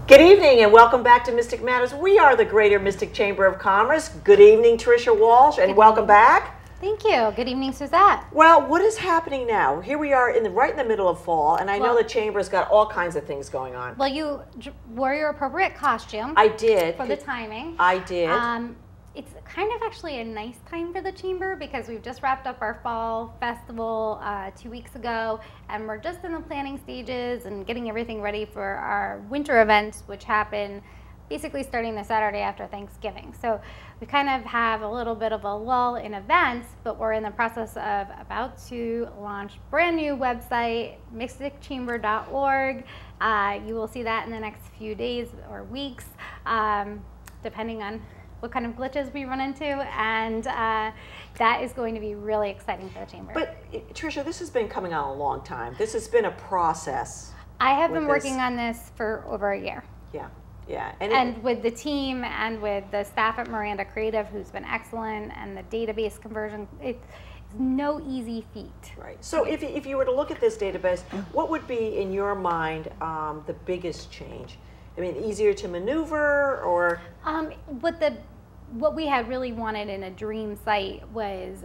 Good evening and welcome back to Mystic Matters. We are the Greater Mystic Chamber of Commerce. Good evening, Tricia Walsh, and welcome back. Thank you. Good evening, Suzette. Well, what is happening now? Here we are right in the middle of fall, and I know the Chamber's got all kinds of things going on. Well, you wore your appropriate costume. I did. For the timing. I did. It's kind of actually a nice time for the Chamber because we've just wrapped up our fall festival 2 weeks ago, and we're just in the planning stages and getting everything ready for our winter events, which happen basically starting the Saturday after Thanksgiving. So we kind of have a little bit of a lull in events, but we're in the process of about to launch brand new website, mysticchamber.org. You will see that in the next few days or weeks, depending on what kind of glitches we run into, and that is going to be really exciting for the Chamber. But Tricia, this has been coming on a long time. This has been a process. I have been working on this for over a year. Yeah. Yeah, and with the team and with the staff at Miranda Creative, who's been excellent, and the database conversion, it's no easy feat. Right. So if you were to look at this database, what would be, in your mind, the biggest change? I mean, easier to maneuver, or? What we had really wanted in a dream site was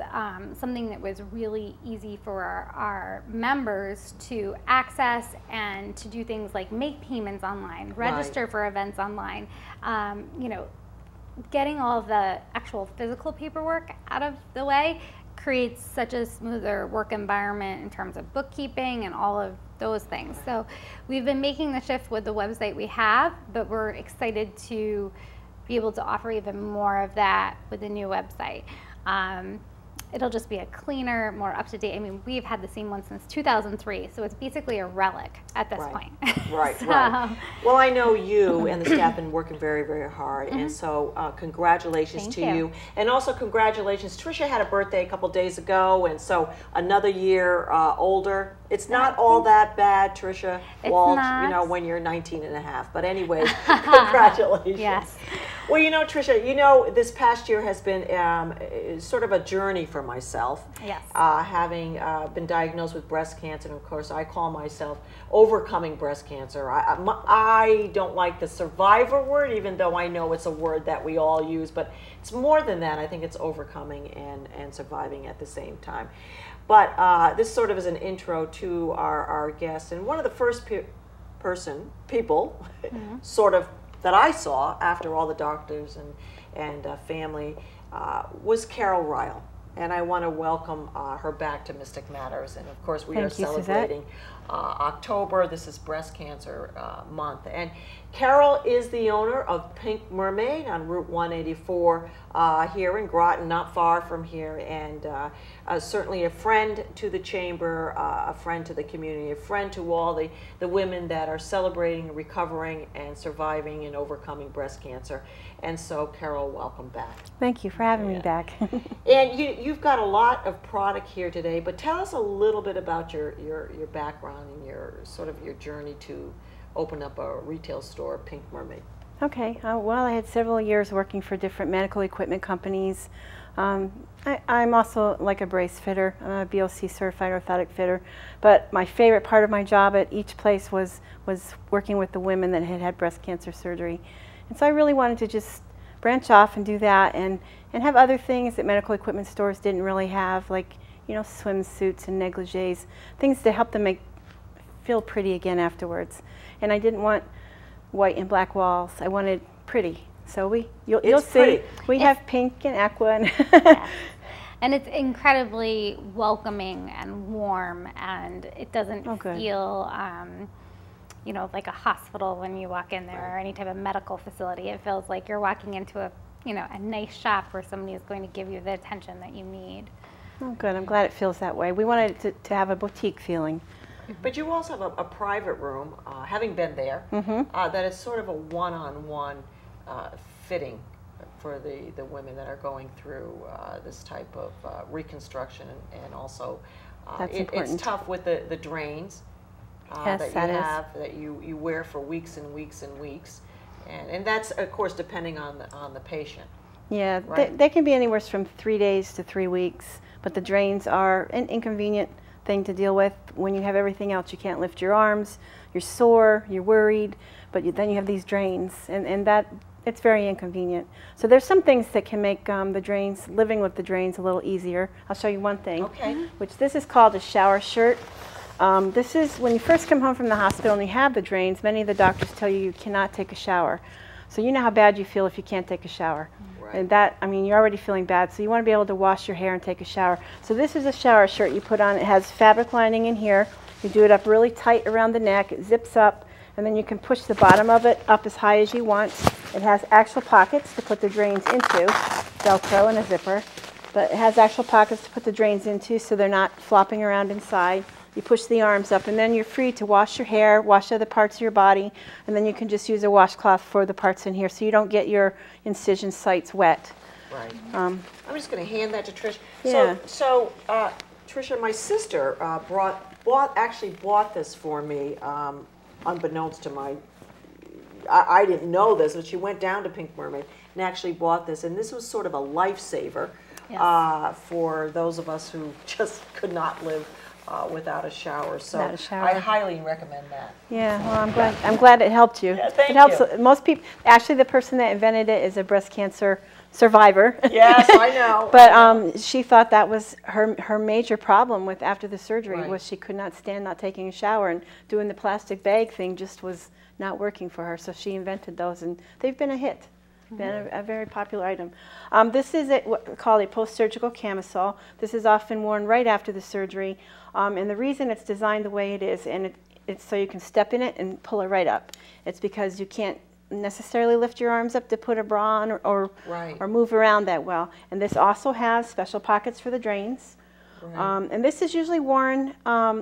something that was really easy for our members to access and to do things like make payments online, register for events online, you know, getting all of the actual physical paperwork out of the way creates such a smoother work environment in terms of bookkeeping and all of those things. So we've been making the shift with the website we have, but we're excited to be able to offer even more of that with the new website. It'll just be a cleaner, more up-to-date. I mean, we've had the same one since 2003, so it's basically a relic at this point. Right, right. Well, I know you and the staff have been working very, very hard, and so congratulations to you. And also congratulations, Tricia had a birthday a couple days ago, and so another year older. It's not all that bad, Tricia Walsh, you know, when you're 19 and a half. But anyways, congratulations. Yes. Well, you know, Tricia, you know, this past year has been sort of a journey for myself. Yes. Having been diagnosed with breast cancer, and of course, I call myself overcoming breast cancer. I don't like the survivor word, even though I know it's a word that we all use, but it's more than that. I think it's overcoming and surviving at the same time. But this sort of is an intro to our guest, and one of the first people sort of that I saw after all the doctors and family was Carol Ryle. And I want to welcome her back to Mystic Matters. And of course, we are celebrating October. This is Breast Cancer Month. And Carol is the owner of Pink Mermaid on Route 184 here in Groton, not far from here. And certainly a friend to the Chamber, a friend to the community, a friend to all the women that are celebrating, recovering, and surviving and overcoming breast cancer. And so, Carol, welcome back. Thank you for having me back. And you've got a lot of product here today, but tell us a little bit about your background and your sort of your journey to open up a retail store, Pink Mermaid. Okay. Well, I had several years working for different medical equipment companies. I'm also like a brace fitter. I'm a BOC certified orthotic fitter. But my favorite part of my job at each place was working with the women that had had breast cancer surgery. And so I really wanted to just branch off and do that and have other things that medical equipment stores didn't really have, like, you know, swimsuits and negligees, things to help them feel pretty again afterwards. And I didn't want white and black walls. I wanted pretty. So you'll see, we have pink and aqua. And yes. And it's incredibly welcoming and warm, and it doesn't feel you know, like a hospital when you walk in there, or any type of medical facility. It feels like you're walking into a nice shop where somebody is going to give you the attention that you need. Oh, good. I'm glad it feels that way. We wanted it to have a boutique feeling. But you also have a private room, having been there, that is sort of a one-on-one fitting for the women that are going through this type of reconstruction, and also it's tough with the drains. That you wear for weeks and weeks and weeks, and that's of course depending on the patient. Yeah, right? they can be anywhere from 3 days to 3 weeks, but the drains are inconvenient thing to deal with when you have everything else. You can't lift your arms, you're sore, you're worried, but then you have these drains, and that it's very inconvenient. So there's some things that can make the drains, living with the drains, a little easier. I'll show you one thing, which this is called a shower shirt. This is when you first come home from the hospital and you have the drains, many of the doctors tell you you cannot take a shower. So you know how bad you feel if you can't take a shower. Right. And that, I mean, you're already feeling bad, so you want to be able to wash your hair and take a shower. So this is a shower shirt you put on. It has fabric lining in here. You do it up really tight around the neck. It zips up, and then you can push the bottom of it up as high as you want. It has actual pockets to put the drains into, Velcro and a zipper. But it has actual pockets to put the drains into so they're not flopping around inside. You push the arms up, and then you're free to wash your hair, wash other parts of your body, and then you can just use a washcloth for the parts in here so you don't get your incision sites wet. Right. I'm just going to hand that to Trish. Yeah. So Tricia, my sister actually bought this for me, unbeknownst to my. I didn't know this, but she went down to Pink Mermaid and actually bought this, and this was sort of a lifesaver for those of us who just could not live without a shower. So I highly recommend that. Yeah, well, I'm glad it helped you. Yeah, thank it helps you. Most people. Actually, the person that invented it is a breast cancer survivor. Yes, I know. But she thought that was her major problem with after the surgery was she could not stand not taking a shower, and doing the plastic bag thing just was not working for her. So she invented those, and they've been a hit. Been a very popular item. This is what we call a post-surgical camisole. This is often worn right after the surgery, and the reason it's designed the way it is, and it's so you can step in it and pull it right up. It's because you can't necessarily lift your arms up to put a bra on or move around that well. And this also has special pockets for the drains. Right. And this is usually worn,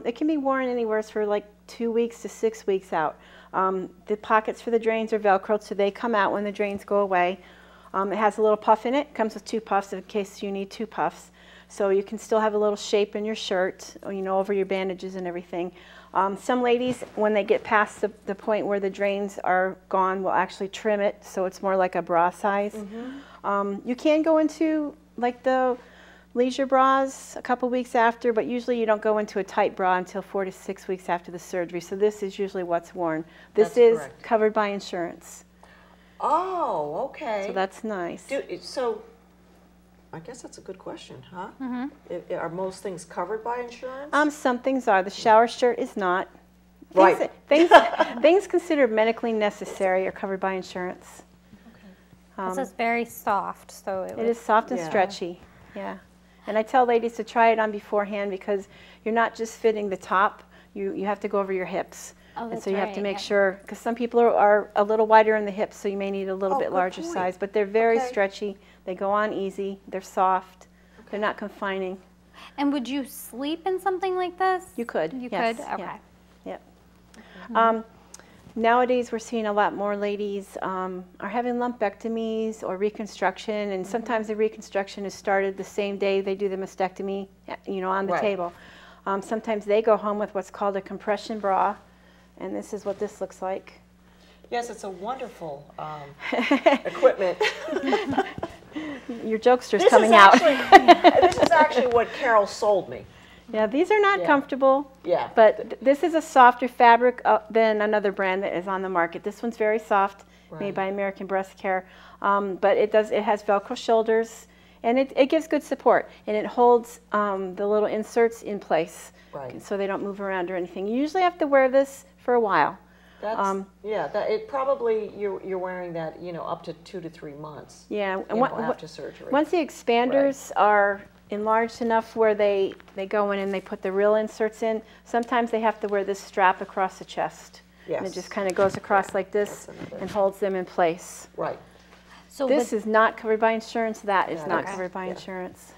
it can be worn anywhere for like 2 weeks to 6 weeks out. The pockets for the drains are Velcroed, so they come out when the drains go away. It has a little puff in it. It comes with 2 puffs in case you need 2 puffs. So you can still have a little shape in your shirt, you know, over your bandages and everything. Some ladies, when they get past the point where the drains are gone, will actually trim it so it's more like a bra size. You can go into like the leisure bras a couple weeks after, but usually you don't go into a tight bra until 4 to 6 weeks after the surgery. So this is usually what's worn. This is covered by insurance. Oh, okay. So that's nice. So I guess that's a good question, huh? Are most things covered by insurance? Some things are. The shower shirt is not. Right. Things considered medically necessary are covered by insurance. Okay. So it's very soft. So it is soft and stretchy. Yeah. And I tell ladies to try it on beforehand because you're not just fitting the top, you have to go over your hips. Oh, and so you have to make sure, because some people are a little wider in the hips, so you may need a little bit larger size. But they're very stretchy. They go on easy. They're soft. They're not confining. And would you sleep in something like this? You could. You could? Okay. Yep. Nowadays, we're seeing a lot more ladies are having lumpectomies or reconstruction, and sometimes the reconstruction is started the same day they do the mastectomy, you know, on the table. Sometimes they go home with what's called a compression bra, and this is what this looks like. Yes, it's a wonderful equipment. Your jokester's coming out. This is actually what Carol sold me. Yeah, these are not comfortable. Yeah. But this is a softer fabric than another brand that is on the market. This one's very soft, made by American Breast Care. But it has Velcro shoulders, and it gives good support, and it holds the little inserts in place, so they don't move around or anything. You usually have to wear this for a while. That's, it probably you're wearing that, you know, up to 2 to 3 months. Yeah, and after surgery. Once the expanders are enlarged enough where they go in and they put the real inserts in, sometimes they have to wear this strap across the chest. Yes. And it just kind of goes across like this and holds them in place. Right. So this is not covered by insurance. That is not covered by insurance.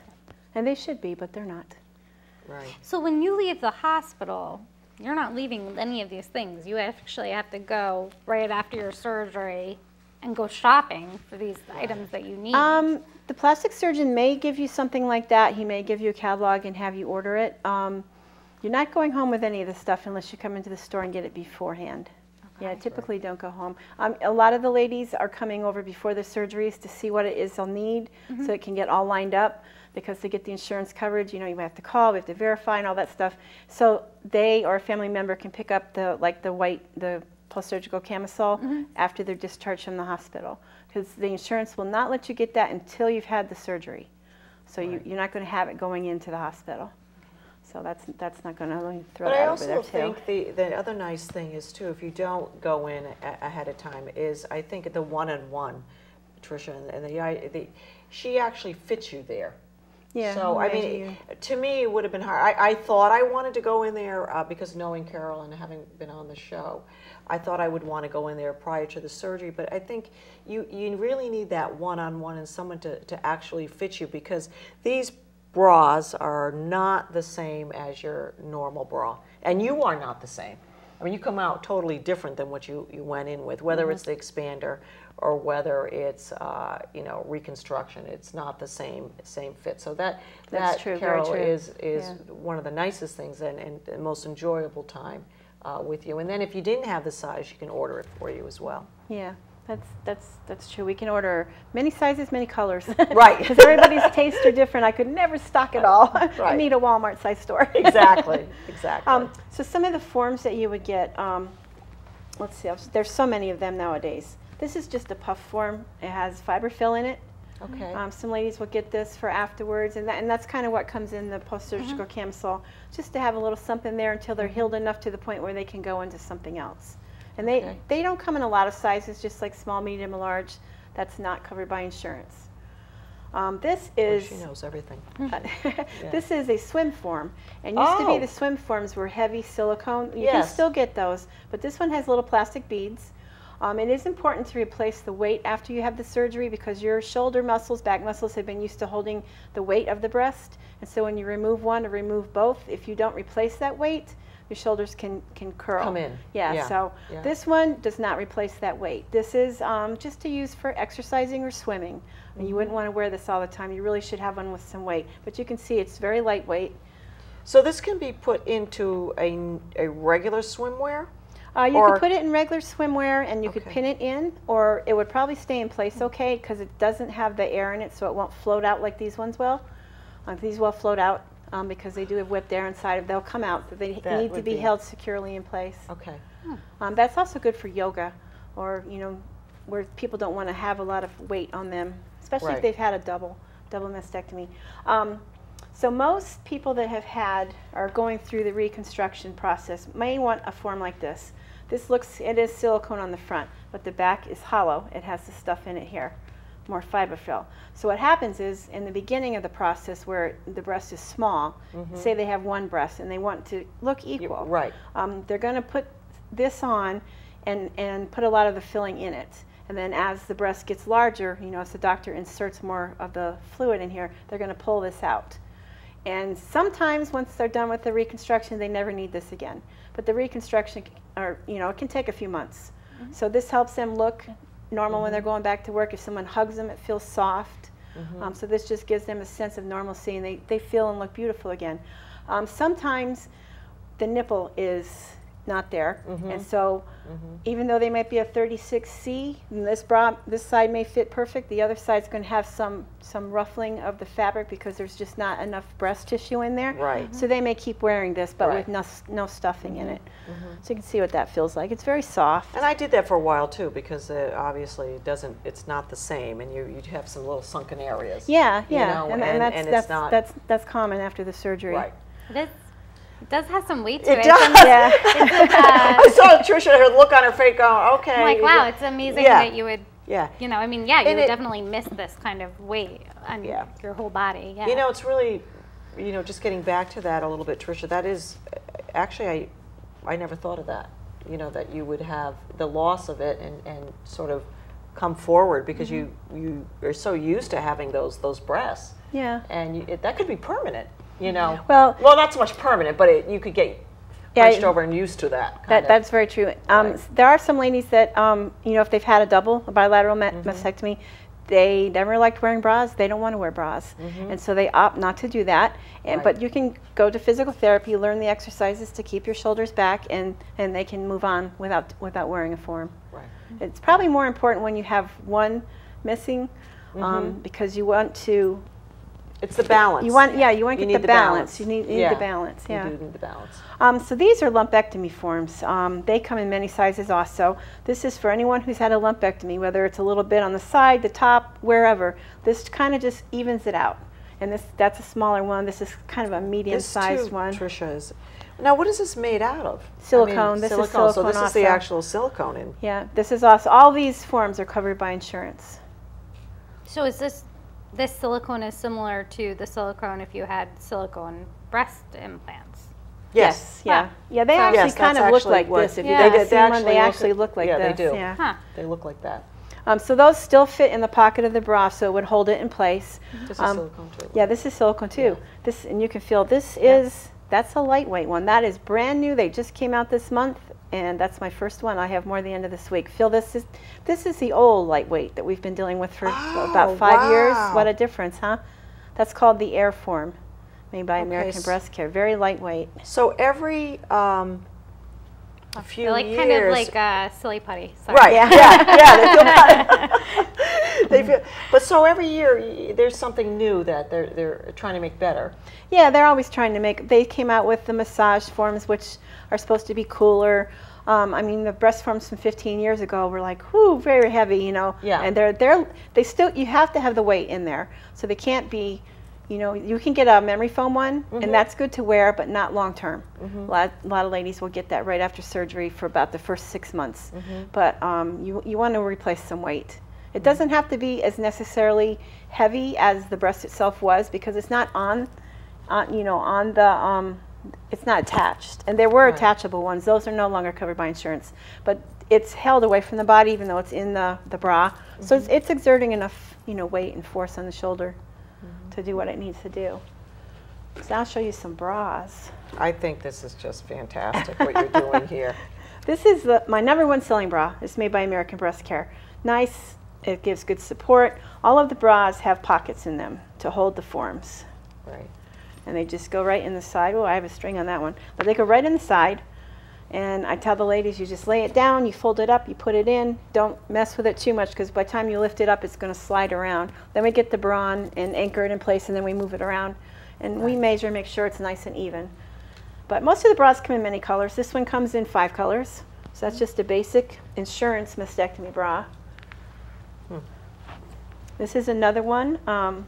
And they should be, but they're not. Right. So when you leave the hospital, you're not leaving with any of these things. You actually have to go right after your surgery and go shopping for these items that you need. The plastic surgeon may give you something like that. He may give you a catalog and have you order it. You're not going home with any of this stuff unless you come into the store and get it beforehand. Okay. Yeah, typically don't go home. A lot of the ladies are coming over before the surgeries to see what it is they'll need so it can get all lined up. because to get the insurance coverage, you know, you have to call, we have to verify and all that stuff. So they or a family member can pick up the the post-surgical camisole after they're discharged from the hospital, because the insurance will not let you get that until you've had the surgery. So you're not going to have it going into the hospital. So that's not going to throw that over there too. But I also think the other nice thing is too, if you don't go in ahead of time, is I think the one-on-one, Tricia, and she actually fits you there. Yeah. So I mean, to me, it would have been hard. I thought I wanted to go in there because knowing Carol and having been on the show, I thought I would want to go in there prior to the surgery. But I think you really need that one-on-one and someone to actually fit you, because these bras are not the same as your normal bra, and you are not the same. I mean, you come out totally different than what you went in with, whether it's the expander or whether it's you know, reconstruction. It's not the same fit. So that's true, Carol, is one of the nicest things and the most enjoyable time with you. And then if you didn't have the size, you can order it for you as well. Yeah. That's true. We can order many sizes, many colors. Right. Because everybody's tastes are different. I could never stock it all. Right. I need a Walmart size store. Exactly. Exactly. So some of the forms that you would get, let's see, there's so many of them nowadays. This is just a puff form. It has fiber fill in it. Okay. Some ladies will get this for afterwards, and that's kind of what comes in the post-surgical camisole, just to have a little something there until they're healed enough to the point where they can go into something else. And they don't come in a lot of sizes, just like small, medium, and large. That's not covered by insurance. This is... She knows everything. This is a swim form. And used to be the swim forms were heavy silicone. You can still get those, but this one has little plastic beads. It is important to replace the weight after you have the surgery, because your shoulder muscles, back muscles have been used to holding the weight of the breast. And so when you remove one or remove both, if you don't replace that weight, your shoulders can curl. Come in. Yeah, so this one does not replace that weight. This is just to use for exercising or swimming. And you wouldn't want to wear this all the time. You really should have one with some weight. But you can see it's very lightweight. So this can be put into a regular swimwear? You could put it in regular swimwear, and you could pin it in, or it would probably stay in place okay, because it doesn't have the air in it, so it won't float out like these ones will. These will float out. Because they do have whipped air inside, they'll come out. But they need to be held securely in place. Okay. That's also good for yoga, or where people don't want to have a lot of weight on them, especially if they've had a double mastectomy. So most people that are going through the reconstruction process may want a form like this. It is silicone on the front, but the back is hollow. It has the stuff in it here. More fiber fill. So what happens is, in the beginning of the process where the breast is small, say they have one breast and they want to look equal, they're going to put this on and put a lot of the filling in it. And then as the breast gets larger, as the doctor inserts more of the fluid in here, they're going to pull this out. And sometimes once they're done with the reconstruction, they never need this again. But the reconstruction, it can take a few months. So this helps them look normal when they're going back to work. If someone hugs them, it feels soft. So this just gives them a sense of normalcy, and they feel and look beautiful again. Sometimes the nipple is not there, and so even though they might be a 36C, and this side may fit perfect, the other side's going to have some ruffling of the fabric because there's just not enough breast tissue in there. So they may keep wearing this, but with no stuffing in it. So you can see what that feels like. It's very soft. And I did that for a while too, because obviously it's not the same, and you have some little sunken areas. Yeah, and that's common after the surgery. It does have some weight to it. It does. I saw Tricia, her look on her face going, okay. I'm like, wow, it's amazing that you would, you would definitely miss this kind of weight on your whole body. Yeah. It's really, just getting back to that a little bit, Tricia, that is, actually, I never thought of that, that you would have the loss of it and sort of come forward, because you are so used to having those breasts. Yeah. And that could be permanent. Well, not so much permanent, but you could get punched over and used to that. That's very true. There are some ladies that, if they've had a bilateral mastectomy, they never liked wearing bras. They don't want to wear bras, and so they opt not to do that. But you can go to physical therapy, learn the exercises to keep your shoulders back, and they can move on without wearing a form. It's probably more important when you have one missing, because you want to It's the balance. You want to get the balance. You need Yeah. the balance. Yeah. You do need the balance. So these are lumpectomy forms. They come in many sizes also. This is for anyone who's had a lumpectomy, whether it's a little bit on the side, the top, wherever. This kind of just evens it out. And that's a smaller one. This is kind of a medium-sized one. Tricia, is. Now, what is this made out of? Silicone. This is silicone. So this is also. the actual silicone in. Yeah. This is also. All these forms are covered by insurance. So is this silicone is similar to the silicone if you had silicone breast implants? Yes. Yeah. Huh. Yeah. They So- actually Yes, kind that's of look actually like what- this. If Yeah. you've seen one, they look- actually look like yeah, this. they do. Yeah. Huh. They look like that. So those still fit in the pocket of the bra, so it would hold it in place. This is silicone too. Yeah, this is silicone too. Yeah. This, and you can feel this is, that's a lightweight one. That is brand new. They just came out this month, and that's my first one. I have more at the end of this week. Feel this is the old lightweight that we've been dealing with for about 5 years. wow. What a difference, huh? That's called the Air Form, made by American Breast Care. Very lightweight. So every few They're like years, kind of like silly putty. Sorry. right? Yeah. Yeah, they feel bad. They feel, but so every year there's something new that they're trying to make better. Yeah, they're always trying to make. They came out with the massage forms, which are supposed to be cooler. I mean, the breast forms from 15 years ago were like, whoo, very heavy, you know. Yeah. And they still, you have to have the weight in there, so they can't be. You know, you can get a memory foam one, and that's good to wear, but not long term. A lot of ladies will get that right after surgery for about the first 6 months. But you want to replace some weight. It doesn't have to be as necessarily heavy as the breast itself was, because it's not it's not attached. And there were attachable ones. Those are no longer covered by insurance. But it's held away from the body, even though it's in the bra. So it's exerting enough, weight and force on the shoulder to do what it needs to do. So I'll show you some bras. I think this is just fantastic what you're doing here. This is my #1 selling bra. It's made by American Breast Care. Nice. It gives good support. All of the bras have pockets in them to hold the forms. Right. And they just go right in the side. Oh, I have a string on that one. But they go right in the side. And I tell the ladies, you just lay it down, you fold it up, you put it in. Don't mess with it too much, because by the time you lift it up, it's going to slide around. Then we get the bra on and anchor it in place, and then we move it around. And we measure, make sure it's nice and even. But most of the bras come in many colors. This one comes in 5 colors. So that's just a basic insurance mastectomy bra. This is another one.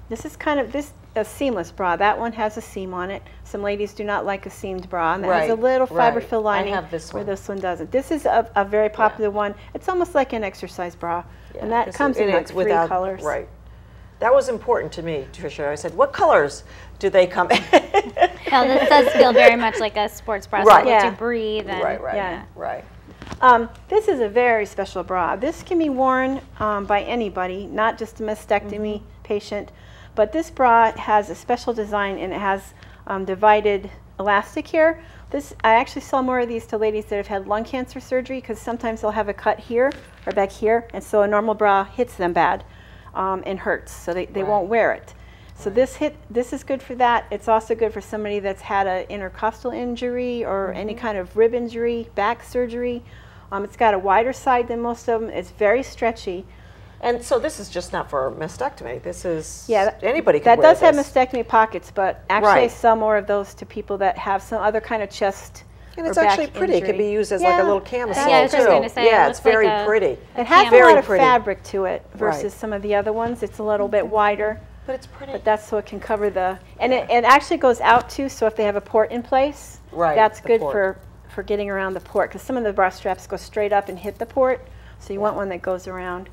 This is kind of a seamless bra. That one has a seam on it. Some ladies do not like a seamed bra, and that has a little fiber fill lining. I have this one. Where this one doesn't. This is a very popular one. It's almost like an exercise bra, and that comes in like 3 colors. Right. That was important to me, Tricia. I said, what colors do they come in? Well, this does feel very much like a sports bra. So Right. it lets Yeah. you breathe. And, Right. This is a very special bra. This can be worn by anybody, not just a mastectomy patient. But this bra has a special design, and it has divided elastic here. I actually sell more of these to ladies that have had lung cancer surgery, because sometimes they'll have a cut here or back here, and so a normal bra hits them bad and hurts, so they won't wear it. So this is good for that. It's also good for somebody that's had an intercostal injury or any kind of rib injury, back surgery. It's got a wider side than most of them. It's very stretchy. And so this is just not for mastectomy. This is, Yeah, anybody can that wear does have this. mastectomy pockets, but actually I Right. sell more of those to people that have some other kind of chest And it's or back actually pretty. It injury. can be used as like a little camisole Yeah, I was just too. gonna say, it yeah, looks it's very like a- pretty. It has a Very lot of pretty. fabric to it versus Right. some of the other ones. It's a little bit wider, But it's pretty. but that's so it can cover the, and it actually goes out too, so if they have a port in place, Right, that's the good port. for getting around the port, because some of the bra straps go straight up and hit the port, so you want one that goes around.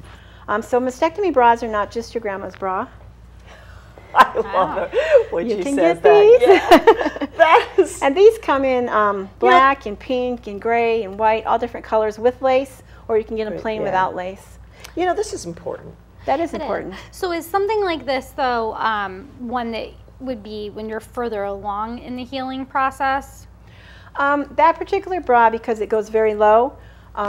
So mastectomy bras are not just your grandma's bra. I love it when You she can says get that. these. Yeah. That is, And these come in black and pink and gray and white, all different colors with lace, or you can get them Right, plain yeah. without lace. this is important. That is It is. important. So is something like this, though, one that would be when you're further along in the healing process? That particular bra, because it goes very low,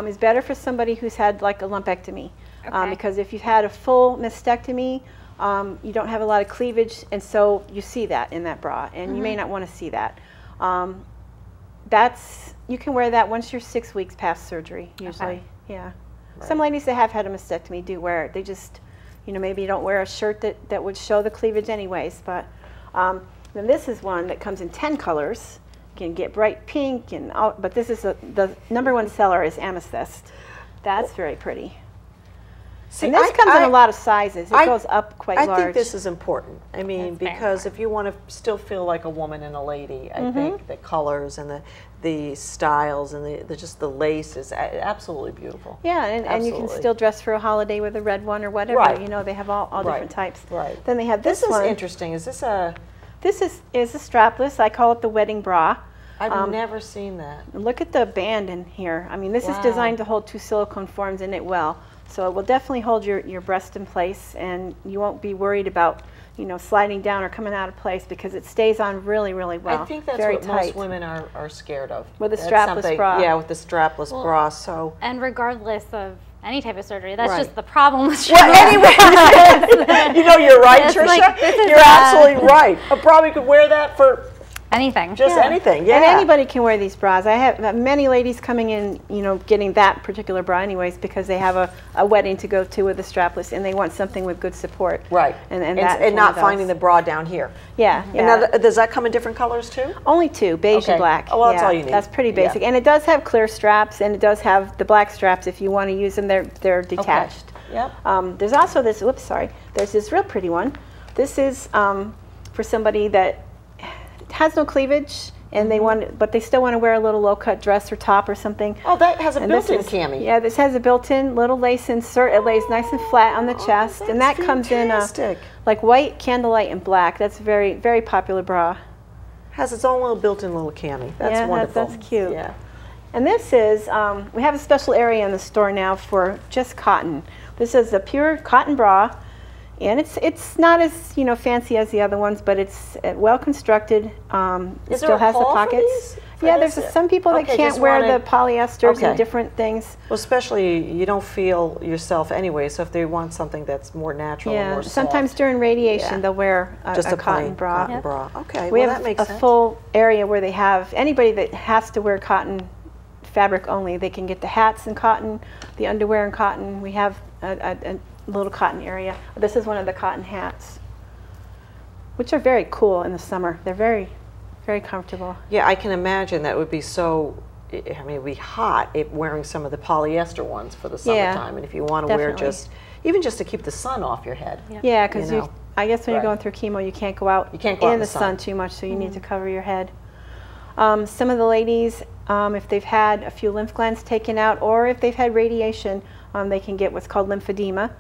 is better for somebody who's had like a lumpectomy. Okay. Because if you've had a full mastectomy, you don't have a lot of cleavage, and so you see that in that bra, and you may not want to see that. You can wear that once you're 6 weeks past surgery, usually. Yeah. Some ladies that have had a mastectomy do wear it. They just, maybe you don't wear a shirt that would show the cleavage anyways, but Then this is one that comes in 10 colors. You can get bright pink, and all, but this is the #1 seller is amethyst. That's very pretty. See, and this comes in a lot of sizes. It goes up quite large. I think this is important. I mean, because if you want to still feel like a woman and a lady, I think the colors and the styles and just the lace is absolutely beautiful. Yeah, and you can still dress for a holiday with a red one or whatever. Right. You know, they have all different types. Right. Then they have this one. This is interesting. Is this a... This is a strapless. I call it the wedding bra. I've never seen that. Look at the band in here. I mean, this is designed to hold 2 silicone forms in it well. So it will definitely hold your breast in place, and you won't be worried about, you know, sliding down or coming out of place because it stays on really, really well. I think that's very what tight. most women are scared of. With a strapless bra. Yeah, with the strapless bra. So. And regardless of any type of surgery, that's Right. just the problem with Well, anyway, you know, you're right, It's Tricia. like, you're absolutely right. I probably could wear that for anything. just anything. Yeah. And anybody can wear these bras. I have many ladies coming in, you know, getting that particular bra anyways because they have a wedding to go to with a strapless and they want something with good support. Right. And not finding the bra down here. Yeah. And now, does that come in different colors too? Only 2, beige and black. Oh, well, that's all you need. That's pretty basic. And it does have clear straps, and it does have the black straps if you want to use them. They're detached. Okay. Yep. There's also this, whoops, sorry. There's this real pretty one. This is for somebody that has no cleavage, and they want, but they still want to wear a little low-cut dress or top or something. Oh, that has a And built-in this is- cami. Yeah, this has a built-in little lace insert. It lays nice and flat on the chest, and that that's comes in fantastic. like white, candlelight, and black. That's a very, very popular bra. Has its own little built-in little cami. That's Yeah, wonderful. that's cute. Yeah. And this is, we have a special area in the store now for just cotton. This is a pure cotton bra, and it's not as, you know, fancy as the other ones, but it's well constructed. It still has the pockets. Yeah, there's some people that can't wear the polyesters and different things. Well, especially you don't feel yourself anyway, so if they want something that's more natural and more soft. Sometimes during radiation they'll wear just a cotton bra. Cotton bra. Okay, We well have that makes a sense. full area where they have anybody that has to wear cotton fabric only. They can get the hats in cotton, the underwear in cotton. We have a little cotton area. This is one of the cotton hats, which are very cool in the summer. They're very, very comfortable. Yeah, I can imagine that would be so, I mean, it would be hot wearing some of the polyester ones for the summertime. And if you want to wear even just to keep the sun off your head. Yeah, because know. I guess when you're going through chemo, you can't go out in the sun too much, so you need to cover your head. Some of the ladies, if they've had a few lymph glands taken out or if they've had radiation, they can get what's called lymphedema.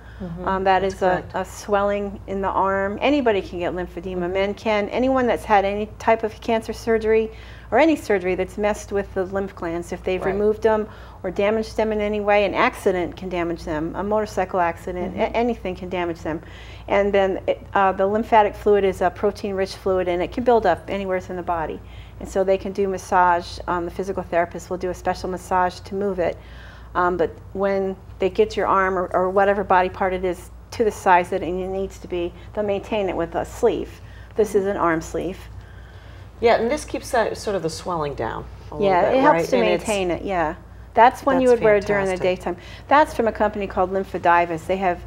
That is a swelling in the arm. Anybody can get lymphedema. Men can. Anyone that's had any type of cancer surgery or any surgery that's messed with the lymph glands, if they've removed them or damaged them in any way, an accident can damage them. A motorcycle accident, anything can damage them. And then the lymphatic fluid is a protein-rich fluid, and it can build up anywhere in the body. And so they can do massage. The physical therapist will do a special massage to move it. But when they get your arm or whatever body part it is to the size that it needs to be, they'll maintain it with a sleeve. This is an arm sleeve. Yeah, and this keeps that, sort of the swelling down a little Yeah, bit, it helps right? to maintain it, yeah. That's when you would wear it during the daytime. That's from a company called Lymphedivus. They have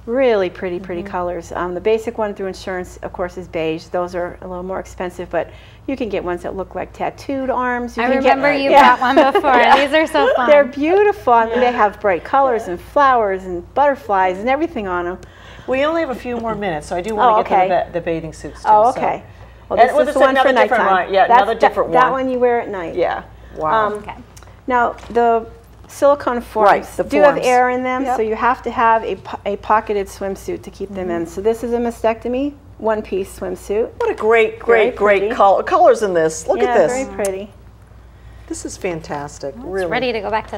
really pretty colors. The basic one through insurance, of course, is beige. Those are a little more expensive, but you can get ones that look like tattooed arms. I remember you got one before. These are so fun. They're beautiful. I mean, they have bright colors and flowers and butterflies and everything on them. We only have a few more minutes, so I do want to get to the bathing suits too. Oh, okay. Well, this is the one for nighttime. Yeah, another different one. That one you wear at night. Yeah. Wow. Okay. Now, the silicone forms do have air in them, so you have to have a pocketed swimsuit to keep them in. So this is a mastectomy one-piece swimsuit. What a great colors in this. Look at this. Very pretty. This is fantastic. It's really ready to go back to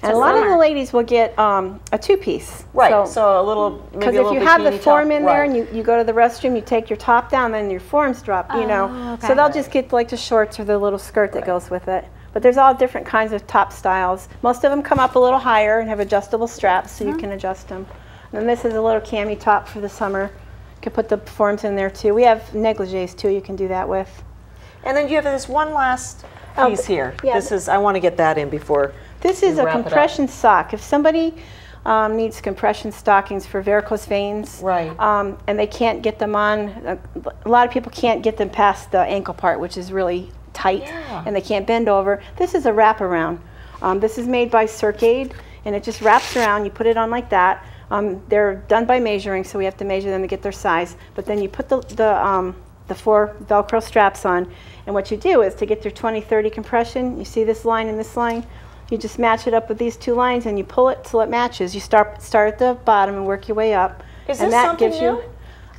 And a lot of the ladies will get a two-piece. Right, so a little, maybe a little because if you have the bikini form top, in there and you go to the restroom, you take your top down, then your forms drop, you know. okay. So they'll just get like the shorts or the little skirt that goes with it. But there's all different kinds of top styles. Most of them come up a little higher and have adjustable straps, so you can adjust them. And then this is a little cami top for the summer. You can put the forms in there too. We have negligees too you can do that with. And then you have this one last piece here. Yeah. This is, I want to get that in before This is a compression sock. If somebody needs compression stockings for varicose veins. Right. And they can't get them on, a lot of people can't get them past the ankle part, which is really tight, and they can't bend over. This is a wraparound. This is made by Circade, and it just wraps around. You put it on like that. They're done by measuring, so we have to measure them to get their size. But then you put the 4 Velcro straps on, and what you do is to get your 20-30 compression, you see this line and this line, you just match it up with these 2 lines and you pull it till it matches. You start at the bottom and work your way up. Is and this that something gives new?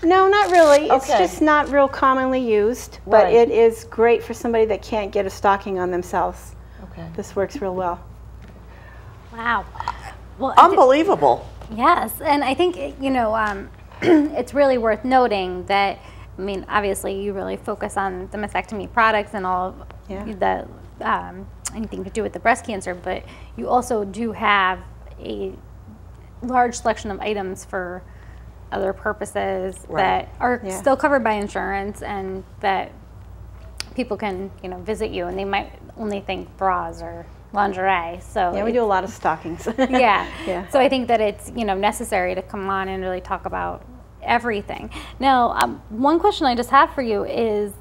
You, no, not really. Okay. It's just not real commonly used, but Right. it is great for somebody that can't get a stocking on themselves. Okay. This works real well. Wow. Well, Unbelievable. yes, and I think, you know, it's really worth noting that, I mean, obviously you really focus on the mastectomy products and all of the anything to do with the breast cancer, but you also do have a large selection of items for other purposes that are still covered by insurance, and that people can, you know, visit you and they might only think bras or lingerie. So yeah, we do a lot of stockings. yeah. So I think that it's, you know, necessary to come on and really talk about everything. Now, one question I just have for you is,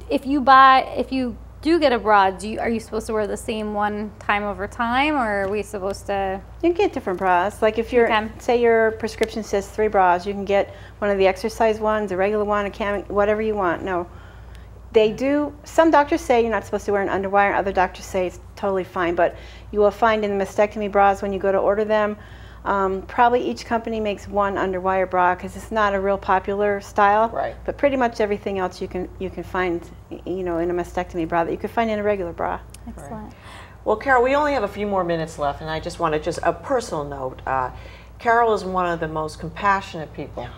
if you do get a bra, are you supposed to wear the same one time over time, or are we supposed to? You can get different bras. Like if you're, say your prescription says 3 bras, you can get one of the exercise ones, a regular one, a cami, whatever you want. No. They do, some doctors say you're not supposed to wear an underwire, other doctors say it's totally fine, but you will find in the mastectomy bras when you go to order them, probably each company makes 1 underwire bra because it's not a real popular style. Right. But pretty much everything else you can find, you know, in a mastectomy bra that you can find in a regular bra. Excellent. Right. Well, Carol, we only have a few more minutes left, and I just want to a personal note. Carol is one of the most compassionate people.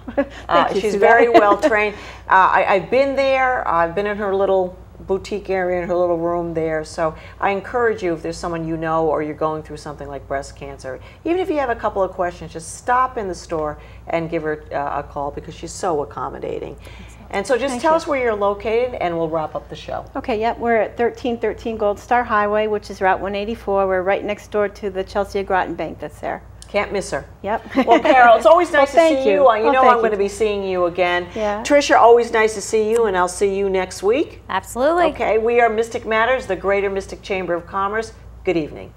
She's very well trained. I've been there. I've been in her little boutique area, in her little room there. So I encourage you, if there's someone you know or you're going through something like breast cancer, even if you have a couple of questions, just stop in the store and give her a call, because she's so accommodating. And so just tell us where you're located and we'll wrap up the show. Okay, yep, we're at 1313 Gold Star Highway, which is Route 184. We're right next door to the Chelsea Groton Bank that's there. Can't miss her. Yep. Well, Carol, it's always nice to see you. You know I'm going to be seeing you again. Yeah. Tricia, always nice to see you, and I'll see you next week. Absolutely. Okay, we are Mystic Matters, the Greater Mystic Chamber of Commerce. Good evening.